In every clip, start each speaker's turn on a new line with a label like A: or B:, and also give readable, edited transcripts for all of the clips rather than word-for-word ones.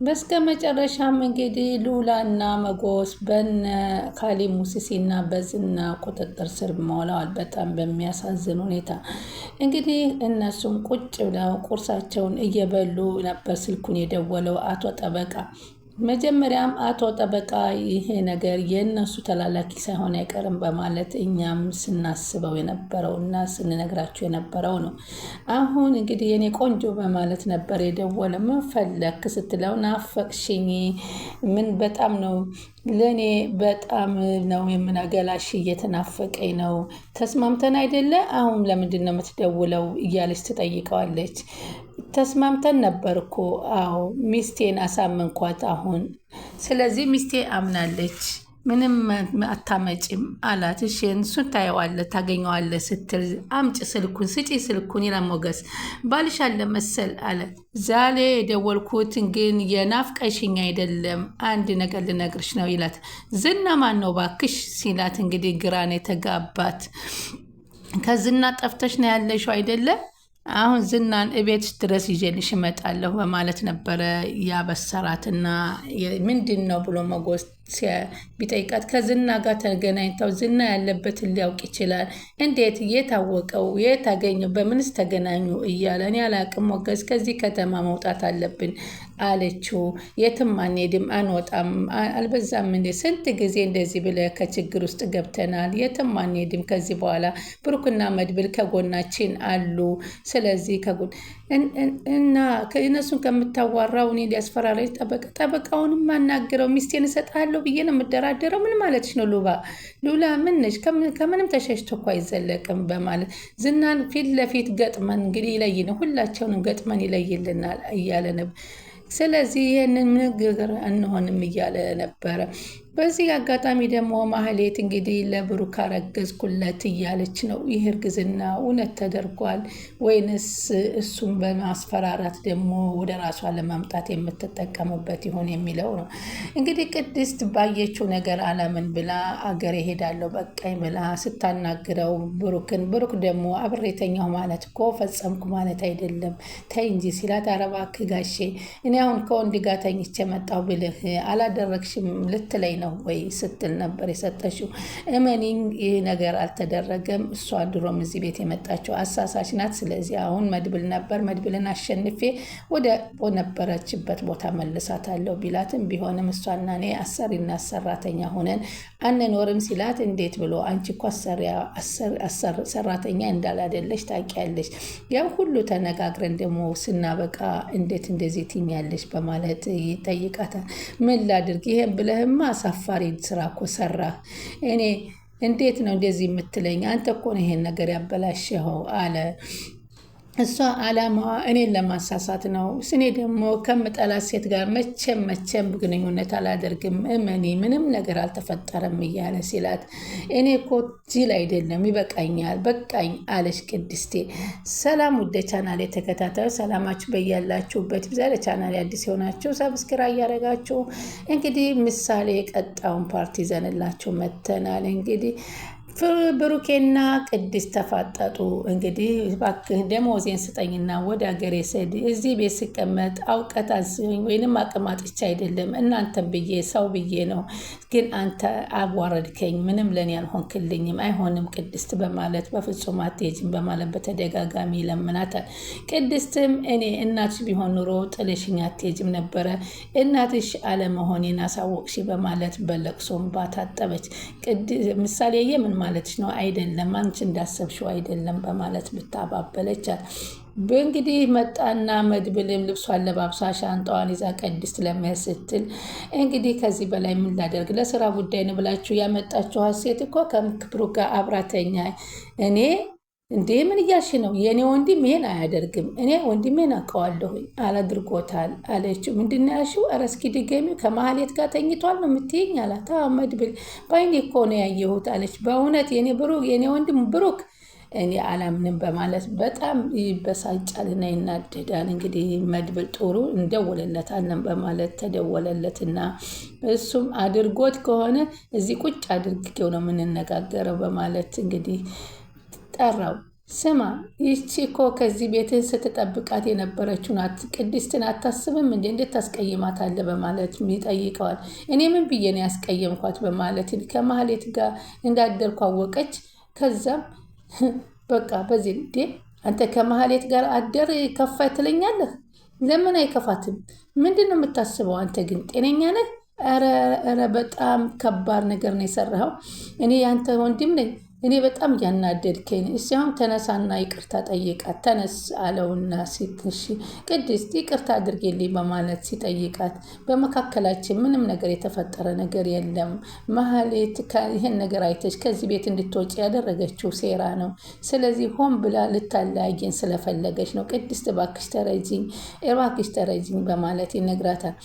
A: በስተመጨረሻም እንግዲህ ሉላና መጎስ በነ ካሌብ ሙሲሲና በዝና ቁጥጥር ስር መውለዋል። በጣም በሚያሳዝን ሁኔታ እንግዲህ እነሱም ቁጭ ብለው ቁርሳቸውን እየበሉ ነበር ስልኩን የደወለው አቶ ጠበቃ። መጀመሪያም አቶ ጠበቃ ይሄ ነገር የእነሱ ተላላኪ ሳይሆን አይቀርም በማለት እኛም ስናስበው የነበረው እና ስንነግራቸው የነበረው ነው። አሁን እንግዲህ የኔ ቆንጆ በማለት ነበር የደወለ። ምን ፈለክ ስትለው ናፈቅሽኝ፣ ምን በጣም ነው ለእኔ በጣም ነው የምናገላሽ፣ እየተናፈቀኝ ነው። ተስማምተን አይደለ? አሁን ለምንድን ነው የምትደውለው? እያለች ትጠይቀዋለች። ተስማምተን ነበር እኮ። አዎ ሚስቴን አሳመንኳት አሁን። ስለዚህ ሚስቴ አምናለች፣ ምንም አታመጭም አላት። እሺ እሱን ታየዋለህ ታገኘዋለህ ስትል አምጭ ስልኩን ስጪ ስልኩን ይላል ሞገስ። ባልሽ አለ መሰል አለ። ዛሬ የደወልኩት ግን የናፍቀሽኝ አይደለም አንድ ነገር ልነግርሽ ነው ይላት። ዝና ማን ነው ባክሽ ሲላት እንግዲህ ግራን የተጋባት። ከዝና ጠፍተሽ ነው ያለሽው አይደለም? አሁን ዝናን እቤት ድረስ ይዤልሽ እመጣለሁ በማለት ነበረ ያበሰራትና ምንድን ነው ብሎ መጎስ ቢጠይቃት ከዝና ጋር ተገናኝተው ዝና ያለበትን ሊያውቅ ይችላል። እንዴት? የታወቀው የታገኘው በምንስ ተገናኙ እያለ እኔ አላቅም ሞገስ፣ ከዚህ ከተማ መውጣት አለብን አለችው። የትም አንሄድም አንወጣም፣ አልበዛም እንዴ? ስንት ጊዜ እንደዚህ ብለህ ከችግር ውስጥ ገብተናል። የትም አንሄድም ከዚህ በኋላ ብሩክና መድብል ከጎናችን አሉ። ስለዚህ ከጎን እና እነሱን ከምታዋራው እኔ ሊያስፈራራኝ ጠበቃውንም ማናገረው ሚስቴን እሰጥሃለሁ ብዬ ነው የምደራደረው። ምን ማለትሽ ነው ሉላ? ምን ነሽ? ከምንም ተሸሽቶ እኮ አይዘለቅም በማለት ዝናን ፊት ለፊት ገጥመን እንግዲህ ይለይ ነው ሁላቸውንም ገጥመን ይለይልናል እያለ ነበር። ስለዚህ ይህንን ንግግር እንሆንም እያለ ነበረ። በዚህ አጋጣሚ ደግሞ ማህሌት እንግዲህ ለብሩክ አረገዝኩለት እያለች ነው። ይህ እርግዝና እውነት ተደርጓል ወይንስ እሱም በማስፈራራት ደግሞ ወደ ራሷ ለማምጣት የምትጠቀምበት ይሆን የሚለው ነው። እንግዲህ ቅድስት ባየችው ነገር አለምን ብላ አገር ሄዳለሁ በቃኝ ብላ ስታናግረው ብሩክ ደግሞ አብሬተኛው ማለት እኮ ፈጸምኩ ማለት አይደለም ተይ እንጂ ሲላት፣ ኧረ እባክህ ጋሼ እኔ አሁን ከወንድ ጋር ተኝቼ መጣሁ ብልህ አላደረግሽም ልትለኝ ነው ወይ ስትል ነበር የሰጠችው። እመኒኝ ይህ ነገር አልተደረገም። እሷ ድሮም እዚህ ቤት የመጣችው አሳሳች ናት። ስለዚህ አሁን መድብልን አሸንፌ ወደ ነበረችበት ቦታ መልሳታለሁ ቢላትም ቢሆንም እሷና እኔ አሰሪና ሰራተኛ ሆነን አንኖርም ሲላት፣ እንዴት ብሎ አንቺ እኮ ሰራተኛ እንዳላደለሽ ታውቂያለሽ። ያው ሁሉ ተነጋግረን ደግሞ ስናበቃ እንዴት እንደዚህ ትኛለሽ በማለት ይጠይቃታል። ምን ላድርግ ይሄን ብለህማ አሳፋሪ ስራ እኮ ሰራህ። እኔ እንዴት ነው እንደዚህ የምትለኝ? አንተ እኮ ነው ይሄን ነገር ያበላሸኸው አለ። እሷ አላማዋ እኔን ለማሳሳት ነው። እኔ ደግሞ ከምጠላት ሴት ጋር መቼም ግንኙነት አላደርግም፣ እመኔ ምንም ነገር አልተፈጠረም እያለ ሲላት፣ እኔ እኮ ጅል አይደለም ይበቃኛል፣ በቃኝ አለች ቅድስቴ። ሰላም ውደ ቻናል የተከታታዩ ሰላማችሁ በያላችሁበት ይብዛ። ለቻናል አዲስ የሆናችሁ ሰብስክራይብ እያደረጋችሁ እንግዲህ ምሳሌ ቀጣውን ፓርቲ ይዘንላችሁ መተናል። እንግዲህ ብሩኬና ቅድስት ተፋጠጡ። እንግዲህ እባክህ ደሞዜን ስጠኝና ወደ ሀገሬ ስሄድ እዚህ ቤት ስቀመጥ አውቀት አዝኝ ወይንም አቅማጥቻ አይደለም እናንተን ብዬ ሰው ብዬ ነው፣ ግን አንተ አዋረድከኝ፣ ምንም ለኔ አልሆንክልኝም፣ አይሆንም ቅድስት በማለት በፍጹም አትሄጂም በማለት በተደጋጋሚ ይለምናታል። ቅድስትም እኔ እናትሽ ቢሆን ኑሮ ጥለሽኝ አትሄጂም ነበረ፣ እናትሽ አለመሆኔን አሳወቅሽ በማለት በለቅሶ እንባ ታጠበች። ምሳሌ የምን ማለትሽ ነው? አይደለም አንቺ እንዳሰብሽው አይደለም በማለት ብታባበለቻት። በእንግዲህ መጣና መድብልም ልብሷን ለባብሳ ሻንጣዋን ይዛ ቅድስት ለመሄድ ስትል እንግዲህ ከዚህ በላይ ምን ላደርግ ለስራ ጉዳይ ነው ብላችሁ ያመጣችኋት ሴት እኮ ከብሩክ ጋር አብራተኛ እኔ እንዴ ምን እያልሽ ነው? የእኔ ወንድም ይሄን አያደርግም። እኔ ወንድሜን አውቀዋለሁኝ አላድርጎታል አለችው። ምንድን ያልሽው? ኧረ እስኪ ድገሚው። ከማህሌት ጋር ተኝቷል ነው የምትይኝ አላት። መድብል በዓይኔ እኮ ነው ያየሁት አለች። በእውነት የኔ ወንድም ብሩክ እኔ አላምንም በማለት በጣም ይበሳጫልና ይናደዳል። እንግዲህ መድብል ጥሩ እንደወለለታለን በማለት ተደወለለትና እሱም አድርጎት ከሆነ እዚህ ቁጭ አድርጌው ነው የምንነጋገረው በማለት እንግዲህ ጠራው። ስማ ይቺ እኮ ከዚህ ቤትን ስትጠብቃት የነበረችው ናት። ቅድስትን አታስብም እንዴ? እንዴት ታስቀይማታለህ? በማለት ይጠይቀዋል። እኔ ምን ብዬ ነው ያስቀየምኳት? በማለት ከማህሌት ጋር እንዳደርኩ አወቀች። ከዛም በቃ በዚህ እንዴ አንተ ከማህሌት ጋር አደር ከፋይ ትለኛለህ? ለምን አይከፋትም? ምንድን ነው የምታስበው? አንተ ግን ጤነኛ ነህ? ኧረ በጣም ከባድ ነገር ነው የሰራኸው። እኔ ያንተ ወንድም ነኝ። እኔ በጣም እያናደድከኝ። እስኪ አሁን ተነሳና ይቅርታ ጠይቃት። ተነስ አለውና ሲትሽ ቅድስት ይቅርታ አድርጌልኝ በማለት ሲጠይቃት በመካከላችን ምንም ነገር የተፈጠረ ነገር የለም። ማህሌት ይህን ነገር አይተች ከዚህ ቤት እንድትወጪ ያደረገችው ሴራ ነው። ስለዚህ ሆን ብላ ልታለያየን ስለፈለገች ነው። ቅድስት እባክሽ ተረጂኝ በማለት ይነግራታል።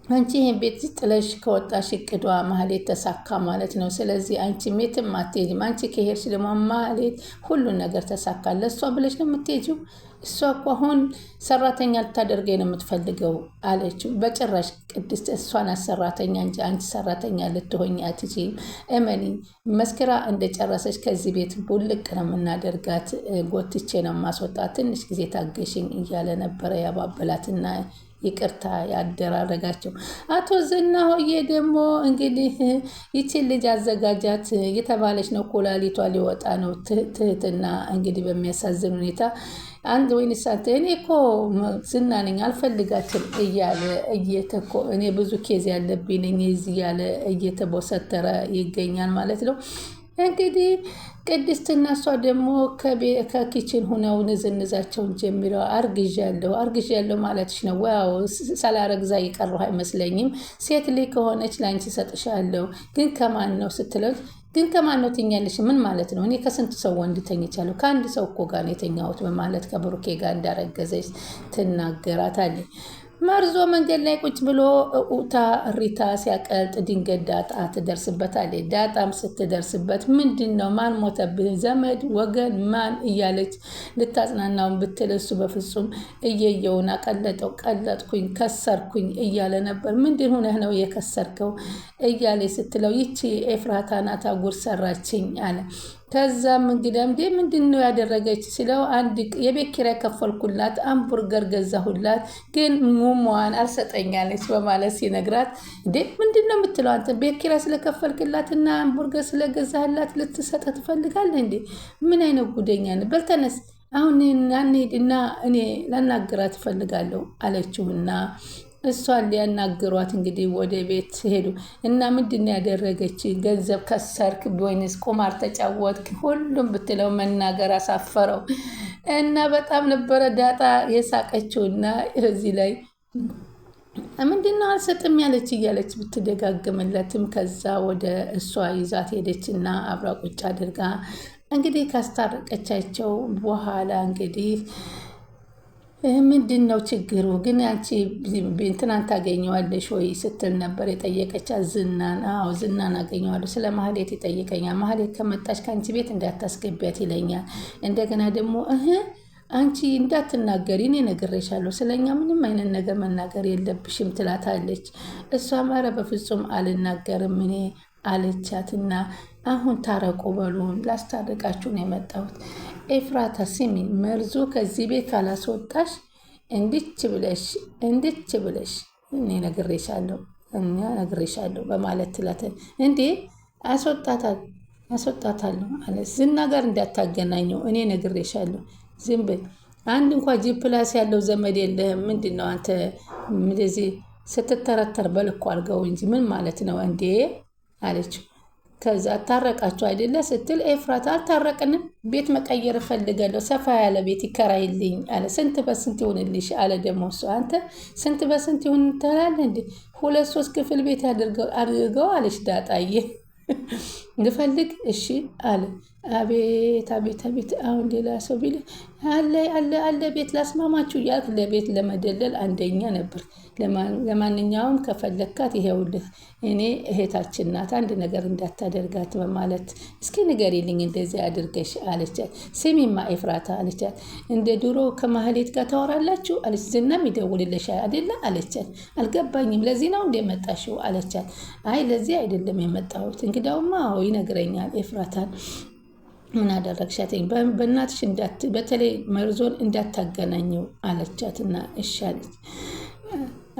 A: አንቺ ይህን ቤት ጥለሽ ከወጣሽ እቅዷ ማህሌት ተሳካ ማለት ነው። ስለዚህ አንቺ የትም አትሄጂም። አንቺ ከሄድሽ ደግሞ ማህሌት ሁሉን ነገር ተሳካ። ለእሷ ብለሽ ነው የምትሄጂው? እሷ እኮ አሁን ሰራተኛ ልታደርገኝ ነው የምትፈልገው አለችው። በጭራሽ ቅድስት እሷን ሰራተኛ እንጂ አንቺ ሰራተኛ ልትሆኝ አትችይም። እመኒ መስክራ እንደጨረሰች ከዚህ ቤት ቡልቅ ነው የምናደርጋት። ጎትቼ ነው ማስወጣት። ትንሽ ጊዜ ታገሽኝ እያለ ነበረ ያባበላትና ይቅርታ ያደራረጋቸው። አቶ ዝና ሆዬ ደግሞ እንግዲህ ይችን ልጅ አዘጋጃት የተባለች ነው። ኩላሊቷ ሊወጣ ነው። ትህትና እንግዲህ በሚያሳዝን ሁኔታ አንድ ወይን ሳት እኔ እኮ ዝና ነኝ አልፈልጋትም እያለ እኔ ብዙ ኬዝ ያለብኝ ነኝ እያለ እየተቦሰተረ ይገኛል ማለት ነው። እንግዲህ ቅድስትና እሷ ደግሞ ከኪችን ሁነው ንዝንዛቸውን ጀምረው አርግዣለሁ ማለትሽ ነው? ዋው ሳላረግዛ የቀረሁ አይመስለኝም። ሴት ልጅ ከሆነች ለአንቺ ሰጥሻለሁ። ግን ከማን ነው ስትለው ግን ከማን ነው ትኛለሽ? ምን ማለት ነው? እኔ ከስንት ሰው ወንድ ተኝቻለሁ፣ ከአንድ ሰው እኮ ጋር ነው የተኛሁት በማለት ከብሩኬ ጋር እንዳረገዘች ትናገራታለች። መርዞ መንገድ ላይ ቁጭ ብሎ እሪታ ሲያቀልጥ ድንገት ዳጣ ትደርስበታለች። ዳጣም ስትደርስበት ምንድን ነው ማን ሞተብህ? ዘመድ ወገን ማን እያለች ልታጽናናውን ብትል እሱ በፍጹም እየየውን ቀለጥኩኝ ከሰርኩኝ እያለ ነበር። ምንድን ሆነህ ነው የከሰርከው እያለች ስትለው ይቺ ኤፍራታ ናት ጉድ ሰራችኝ አለ። ከዛም እንግዲህ እንዴ ምንድን ነው ያደረገች ሲለው አንድ የቤት ኪራይ ከፈልኩላት፣ አምቡርገር ገዛሁላት፣ ግን ሙሟን አልሰጠኛለች በማለት ሲነግራት እንዴ ምንድን ነው የምትለው አንተ? ቤት ኪራይ ስለከፈልክላትና አምቡርገር ስለገዛህላት ልትሰጠ ትፈልጋለህ እንዴ? ምን አይነት ጉደኛ ነው? በል ተነስ አሁን እንሂድና እኔ ላናግራት እፈልጋለሁ አለችውና እሷን ሊያናግሯት እንግዲህ ወደ ቤት ሄዱ። እና ምንድን ነው ያደረገች? ገንዘብ ከሰርክ ወይንስ ቁማር ተጫወትክ? ሁሉም ብትለው መናገር አሳፈረው እና በጣም ነበረ ዳጣ የሳቀችውና እዚህ ላይ ምንድን ነው አልሰጥም ያለች እያለች ብትደጋግምለትም ከዛ ወደ እሷ ይዛት ሄደችና አብራ ቁጭ አድርጋ እንግዲህ ካስታረቀቻቸው በኋላ እንግዲህ ምንድን ነው ችግሩ ግን አንቺ እንትናን ታገኘዋለሽ ወይ ስትል ነበር የጠየቀቻት ዝናን። አዎ ዝናን አገኘዋለሁ፣ ስለ ማህሌት ይጠይቀኛል። ማህሌት ከመጣች ከአንቺ ቤት እንዳታስገቢያት ይለኛል። እንደገና ደግሞ አንቺ እንዳትናገሪ እኔ ነግሬሻለሁ፣ ስለኛ ምንም አይነት ነገር መናገር የለብሽም ትላታለች። እሷም ኧረ በፍጹም አልናገርም እኔ አለቻትና አሁን ታረቁ በሉን ላስታርቃችሁ ነው የመጣሁት። ኤፍራታ ስሚ፣ መርዙ ከዚህ ቤት ካላስወጣሽ እንድች ብለሽ እኔ ነግሬሻለሁ በማለት ትላታለች። እንዴ አስወጣታለሁ ማለት ዝና ጋር እንዳታገናኘው እኔ ነግሬሻለሁ። ዝም በይ። አንድ እንኳ ጂፕላስ ያለው ዘመድ የለህም። ምንድን ነው አንተ እንደዚህ ስትተረተር? በልኩ አድርገው እንጂ ምን ማለት ነው እንዴ አለችው። ከዛ ታረቃችሁ አይደለ ስትል ኤፍራታ አልታረቅንም፣ ቤት መቀየር እፈልጋለሁ፣ ሰፋ ያለ ቤት ይከራይልኝ አለ። ስንት በስንት ይሆንልሽ አለ። ደግሞ እሱ አንተ ስንት በስንት ይሆን ትላለህ እንዴ? 2-3 ክፍል ቤት አድርገው አለች ዳጣዬ። ልፈልግ እሺ አለ። አቤት አቤት አቤት! አሁን ሌላ ሰው ቢል አለ ቤት ላስማማችሁ እያልክ ለቤት ለመደለል አንደኛ ነበር። ለማንኛውም ከፈለግካት ይሄውልህ እኔ እህታችን ናት፣ አንድ ነገር እንዳታደርጋት በማለት እስኪ ንገሪልኝ እንደዚህ አድርገሽ አለቻት። ስሚማ ኤፍራታ አለቻት፣ እንደ ድሮ ከማህሌት ጋር ታወራላችሁ አለች። ዝናም ይደውልልሻል አይደለ አለቻት። አልገባኝም፣ ለዚህ ነው እንደመጣሽው አለቻት። አይ ለዚህ አይደለም የመጣሁት፣ እንግዳውማ ይነግረኛል ኤፍራታን ምን አደረግሻትኝ? በእናትሽ በተለይ መርዞን እንዳታገናኘው አለቻትና እሺ አለች።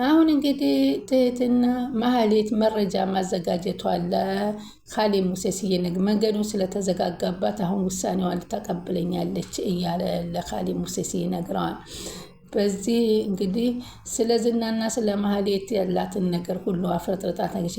A: አሁን እንግዲህ ትህትና ማህሌት መረጃ ማዘጋጀቷ ለካሌብ ሙሴስዬ መንገዱን ስለተዘጋጋባት አሁን ውሳኔዋን ተቀብለኛለች እያለ ለካሌብ ሙሴስዬ ነግረዋል። በዚህ እንግዲህ ስለ ዝናና ስለ ማህሌት ያላትን ነገር ሁሉ አፍረጥርጣ ታገች።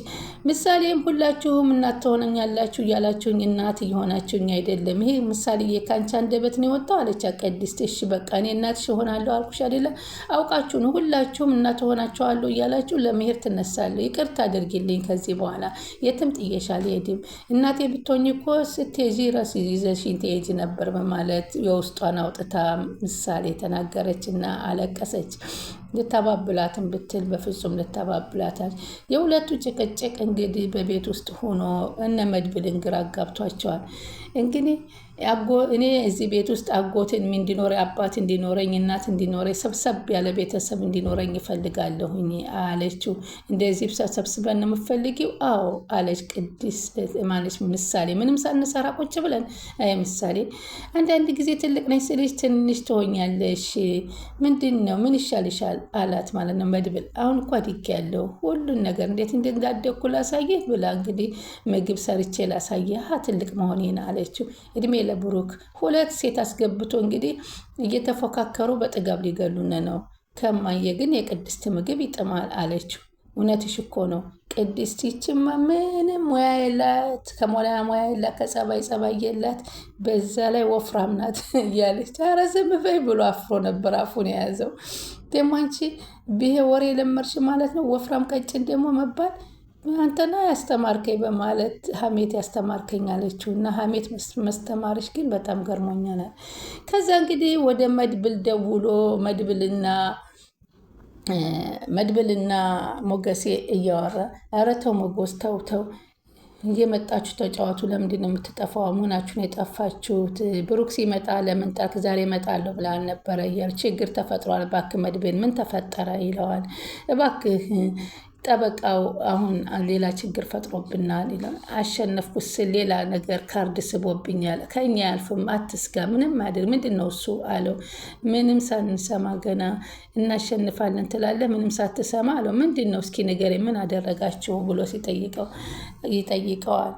A: ምሳሌም ሁላችሁም እናት ትሆነኛላችሁ እያላችሁኝ እናት እየሆናችሁኝ አይደለም። ይሄ ምሳሌ የካንቻ አንደበት ነው የወጣው አለች ቅድስት። እሺ በቃ እኔ እናትሽ እሆናለሁ አልኩሽ አይደለ? አውቃችሁ ነው ሁላችሁም እናት ሆናችኋለሁ እያላችሁ ለመሄድ ትነሳለሁ። ይቅርታ አድርጊልኝ፣ ከዚህ በኋላ የትም ጥዬሽ አልሄድም። እናቴ ብትሆኝ እኮ ስትሄጂ ራስ ይዘሽኝ ትሄጂ ነበር በማለት የውስጧን አውጥታ ምሳሌ ተናገረች እና አለቀሰች። ልታባብላትን ብትል በፍጹም ልታባብላታል። የሁለቱ ጭቅጭቅ እንግዲህ በቤት ውስጥ ሆኖ እነ መድብልን ግራ አጋብቷቸዋል። እንግዲህ እኔ እዚህ ቤት ውስጥ አጎትን እንዲኖረ አባት እንዲኖረኝ እናት እንዲኖረኝ ሰብሰብ ያለ ቤተሰብ እንዲኖረኝ ይፈልጋለሁኝ አለችው። እንደዚህ ሰብስበን ነው የምፈልጊው? አዎ አለች ቅድስት ማለች ምሳሌ። ምንም ሳንሰራ ቁጭ ብለን አይ ምሳሌ አንዳንድ ጊዜ ትልቅ ነች ስልሽ ትንሽ ትሆኛለሽ። ምንድን ነው ምን ይሻልሻል አላት ማለት ነው መድብል። አሁን እኮ አድጌያለሁ ሁሉን ነገር እንዴት እንዳደግኩ ላሳየህ ብላ እንግዲህ ምግብ ሰርቼ ላሳየህ ትልቅ መሆኔን አለችው። እድሜ ለብሩክ ሁለት ሴት አስገብቶ እንግዲህ እየተፎካከሩ በጥጋብ ሊገሉን ነው። ከማየ ግን የቅድስት ምግብ ይጥማል አለችው። እውነትሽ እኮ ነው ቅድስት፣ ይችማ ምንም ሙያ የላት፣ ከሞያ ሙያ የላት፣ ከጸባይ ጸባይ የላት፣ በዛ ላይ ወፍራም ናት እያለች ኧረ ዝም በይ ብሎ አፍሮ ነበር አፉን የያዘው። ደግሞ አንቺ ብሄ ወሬ ለመርሽ ማለት ነው ወፍራም ቀጭን ደግሞ መባል አንተና ያስተማርከኝ በማለት ሀሜት ያስተማርከኝ አለችው። እና ሀሜት መስተማርሽ ግን በጣም ገርሞኛል። ከዛ እንግዲህ ወደ መድብል ደውሎ መድብልና ሞገሴ እያወራ ኧረ ተው ሞገስ ተው እየመጣችሁ ተጫዋቱ፣ ለምንድን ነው የምትጠፋው? መሆናችሁን የጠፋችሁት? ብሩክ ሲመጣ ለምን ጣልክ? ዛሬ እመጣለሁ ብላ አልነበረ? ችግር ተፈጥሯል፣ እባክህ መድብል ምን ተፈጠረ ይለዋል። እባክህ ጠበቃው አሁን ሌላ ችግር ፈጥሮብናል ይላል። አሸነፍኩት ስል ሌላ ነገር ካርድ ስቦብኛል፣ ከኛ ያልፍም አትስጋ፣ ምንም አይደል። ምንድን ነው እሱ አለው። ምንም ሳንሰማ ገና እናሸንፋለን ትላለህ፣ ምንም ሳትሰማ አለው። ምንድን ነው እስኪ ንገረኝ፣ ምን አደረጋችሁ ብሎ ይጠይቀዋል።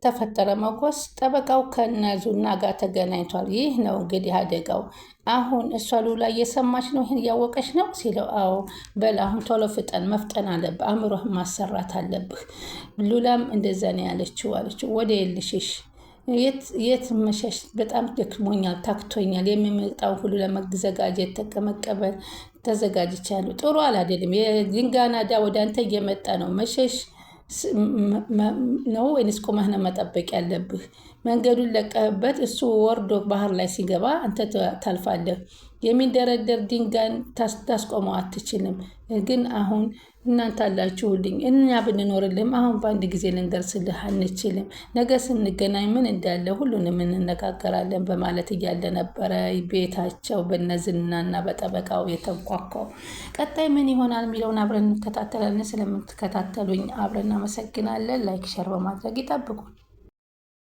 A: ተፈጠረ መጎስ ጠበቃው ከነዙና ጋር ተገናኝቷል። ይህ ነው እንግዲህ አደጋው። አሁን እሷ ሉላ እየሰማች ነው፣ ይህን እያወቀች ነው ሲለው፣ አዎ በል አሁን ቶሎ ፍጠን፣ መፍጠን አለብህ፣ አእምሮህ ማሰራት አለብህ። ሉላም እንደዛ ነው አለችው። ወደ የልሽሽ የት መሸሽ? በጣም ደክሞኛል፣ ታክቶኛል። የሚመጣው ሁሉ ለመዘጋጀት ተቀመቀበል ተዘጋጅቻለሁ። ጥሩ አላደለም። የድንጋናዳ ወደ አንተ እየመጣ ነው። መሸሽ ነው ወይንስ ቆመህ ነው መጠበቅ ያለብህ? መንገዱን ለቀህበት እሱ ወርዶ ባህር ላይ ሲገባ አንተ ታልፋለህ። የሚንደረደር ድንጋይን ታስቆመው አትችልም። ግን አሁን እናንተ አላችሁልኝ፣ እኛ ብንኖርልም አሁን በአንድ ጊዜ ልንደርስልህ አንችልም። ነገ ስንገናኝ ምን እንዳለ ሁሉንም እንነጋገራለን በማለት እያለ ነበረ ቤታቸው በነዝናና በጠበቃው የተንኳኳው። ቀጣይ ምን ይሆናል የሚለውን አብረን እንከታተላለን። ስለምትከታተሉኝ አብረን እናመሰግናለን። ላይክ ሸር በማድረግ ይጠብቁን።